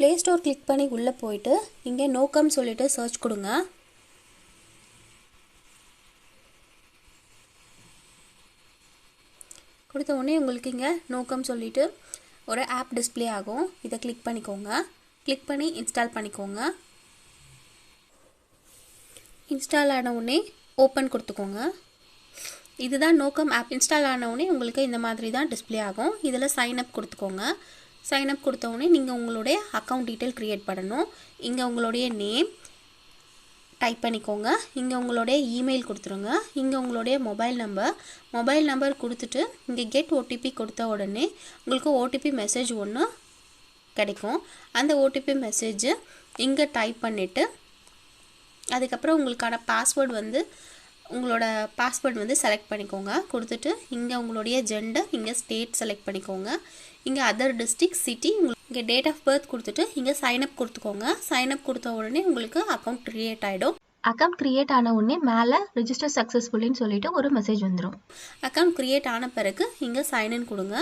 Play store click பண்ணி உள்ளே போயிட்டு இங்கே நோக்கம் சொல்லிட்டு சர்ச் கொடுங்க. கொடுத்த உடனே உங்களுக்கு இங்கே நோக்கம் சொல்லிட்டு ஒரு ஆப் டிஸ்பிளே ஆகும். இதை கிளிக் பண்ணிக்கோங்க. கிளிக் பண்ணி இன்ஸ்டால் பண்ணிக்கோங்க. இன்ஸ்டால் ஆன உடனே ஓப்பன் கொடுத்துக்கோங்க. இதுதான் நோக்கம் ஆப். இன்ஸ்டால் ஆன உடனே உங்களுக்கு இந்த மாதிரி தான் டிஸ்பிளே ஆகும். இதில் சைன்அப் கொடுத்துக்கோங்க. சைன்அப் கொடுத்த உடனே நீங்கள் உங்களுடைய அக்கௌண்ட் டீட்டெயில் க்ரியேட் பண்ணணும். இங்கே உங்களுடைய நேம் டைப் பண்ணிக்கோங்க. இங்கே உங்களுடைய இமெயில் கொடுத்துருங்க. இங்கே உங்களுடைய மொபைல் நம்பர் கொடுத்துட்டு இங்கே கெட் ஓடிபி கொடுத்த உடனே உங்களுக்கு ஓடிபி மெசேஜ் ஒன்று கிடைக்கும். அந்த ஓடிபி மெசேஜ் இங்கே டைப் பண்ணிவிட்டு அதுக்கப்புறம் உங்களுக்கான உங்களோட பாஸ்வேர்டு வந்து செலக்ட் பண்ணிக்கோங்க. கொடுத்துட்டு இங்கே உங்களுடைய ஜெண்டர், இங்கே ஸ்டேட் செலக்ட் பண்ணிக்கோங்க. இங்கே அதர் டிஸ்ட்ரிக்ட், சிட்டி, இங்கே டேட் ஆஃப் பர்த் கொடுத்துட்டு இங்கே சைன்அப் கொடுத்துக்கோங்க. சைன்அப் கொடுத்த உடனே உங்களுக்கு அக்கௌண்ட் க்ரியேட் ஆகிடும். அக்கௌண்ட் க்ரியேட் ஆன உடனே மேலே ரிஜிஸ்டர் சக்ஸஸ்ஃபுல்லின்னு சொல்லிட்டு ஒரு மெசேஜ் வந்துடும். அக்கௌண்ட் க்ரியேட் ஆன பிறகு இங்கே சைன்இன் கொடுங்க.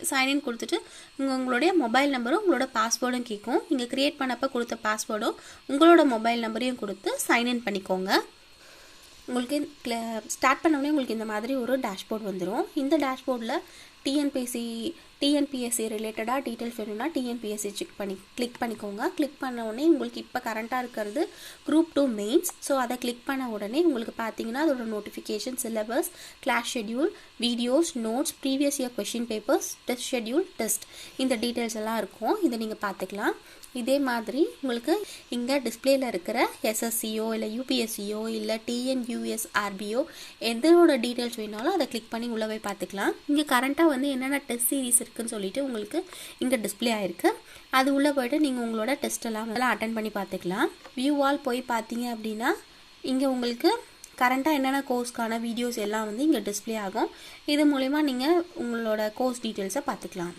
சைன்இன் கொடுத்துட்டு உங்களுடைய மொபைல் நம்பரும் உங்களோட பாஸ்வேர்டும் கேட்கும். நீங்கள் க்ரியேட் பண்ணப்போ கொடுத்த பாஸ்வேர்டும் உங்களோட மொபைல் நம்பரையும் கொடுத்து சைன்இன் பண்ணிக்கோங்க. உங்களுக்கு ஸ்டார்ட் பண்ண உடனே உங்களுக்கு இந்த மாதிரி ஒரு டேஷ்போர்ட் வந்துடும். இந்த டேஷ்போர்டில் டிஎன்பிஎஸ்சி ரிலேட்டடாக டீட்டெயில்ஸ் வேணும்னா டிஎன்பிஎஸ்சி கிளிக் பண்ணிக்கோங்க. கிளிக் பண்ண உடனே உங்களுக்கு இப்போ கரண்ட்டாக இருக்கிறது குரூப் 2 மெயின்ஸ். ஸோ அதை கிளிக் பண்ண உடனே உங்களுக்கு பார்த்தீங்கன்னா அதோட notification, syllabus, class schedule, videos, notes, previous year question papers, test schedule, test, இந்த டீட்டெயில்ஸ் எல்லாம் இருக்கும். இதை நீங்கள் பார்த்துக்கலாம். இதே மாதிரி உங்களுக்கு இங்கே டிஸ்பிளேல இருக்கிற எஸ்எஸ்சியோ இல்லை யூபிஎஸ்சியோ இல்லை டிஎன்யூஎஸ்ஆர்பியோ எதோட டீட்டெயில்ஸ் வேணாலும் அதை கிளிக் பண்ணி உள்ளே போய் பார்த்துக்கலாம். இங்கே கரண்ட்டாக வந்து என்னென்ன டெஸ்ட் சீரிஸ் இருக்குன்னு சொல்லிட்டு உங்களுக்கு இங்கே டிஸ்பிளே ஆயிருக்கு. அது உள்ளே போய்ட்டு நீங்கள் உங்களோட டெஸ்ட் எல்லாம் அட்டன் பண்ணி பார்த்துக்கலாம். வியூ ஆல் போய் பார்த்தீங்க அப்படின்னா இங்கே உங்களுக்கு கரண்ட்டாக என்னென்ன கோர்ஸ்க்கான வீடியோஸ் எல்லாம் வந்து இங்கே டிஸ்பிளே ஆகும். இது மூலிமா நீங்கள் உங்களோட கோர்ஸ் டீட்டெயில்ஸை பார்த்துக்கலாம்.